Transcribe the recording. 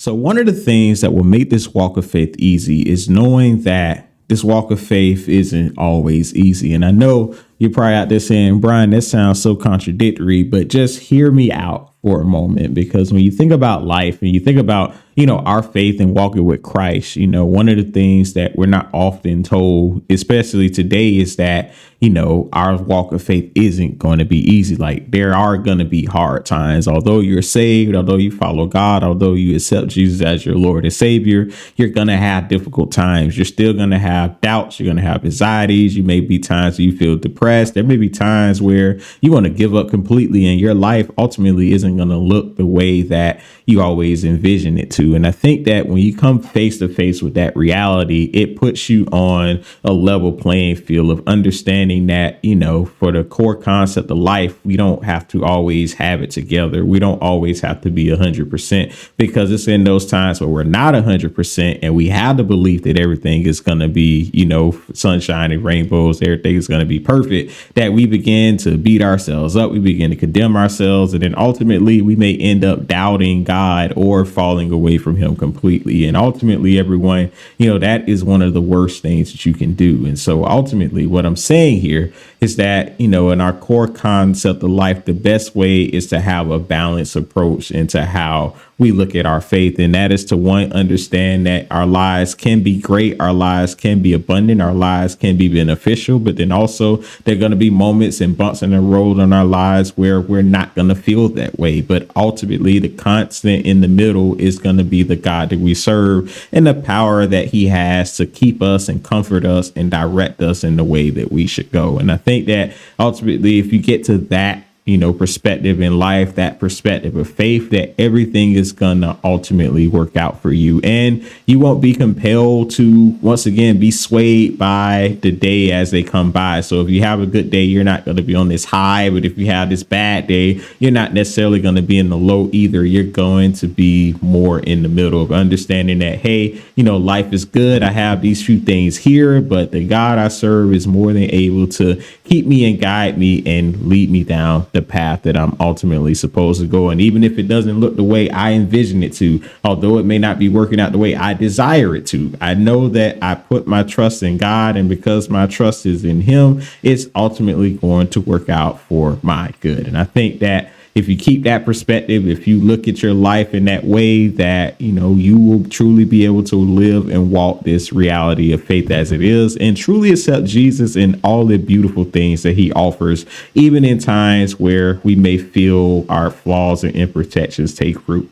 So, one of the things that will make this walk of faith easy is knowing that this walk of faith isn't always easy. And I know you're probably out there saying, Brian, that sounds so contradictory, but just hear me out for a moment. Because when you think about life and you think about, our faith and walking with Christ, one of the things that we're not often told, especially today, is that, our walk of faith isn't going to be easy. Like there are going to be hard times. Although you're saved, although you follow God, although you accept Jesus as your Lord and Savior, you're going to have difficult times. You're still going to have doubts. You're going to have anxieties. You may be times where you feel depressed. There may be times where you want to give up completely and your life ultimately isn't going to look the way that you always envision it to. And I think that when you come face to face with that reality, it puts you on a level playing field of understanding that, for the core concept of life, we don't have to always have it together. We don't always have to be 100%, because it's in those times where we're not 100% and we have the belief that everything is going to be, sunshine and rainbows, everything is going to be perfect, that we begin to beat ourselves up. We begin to condemn ourselves. And then ultimately we may end up doubting God or falling away from him completely. And ultimately, everyone, that is one of the worst things that you can do. And so ultimately what I'm saying here is that, in our core concept of life, the best way is to have a balanced approach into how we look at our faith. And that is to, one, understand that our lives can be great. Our lives can be abundant. Our lives can be beneficial. But then also there are going to be moments and bumps in the road in our lives where we're not going to feel that way. But ultimately, the constant in the middle is going to be the God that we serve and the power that he has to keep us and comfort us and direct us in the way that we should go. And I think that ultimately, if you get to that, perspective in life, that perspective of faith, that everything is going to ultimately work out for you. And you won't be compelled to, once again, be swayed by the day as they come by. So if you have a good day, you're not going to be on this high. But if you have this bad day, you're not necessarily going to be in the low either. You're going to be more in the middle of understanding that, hey, life is good. I have these few things here, but the God I serve is more than able to keep me and guide me and lead me down the path that I'm ultimately supposed to go. And even if it doesn't look the way I envision it to, although it may not be working out the way I desire it to, I know that I put my trust in God, and because my trust is in him, it's ultimately going to work out for my good. And I think that if you keep that perspective, if you look at your life in that way, that, you will truly be able to live and walk this reality of faith as it is, and truly accept Jesus and all the beautiful things that he offers, even in times where we may feel our flaws and imperfections take root.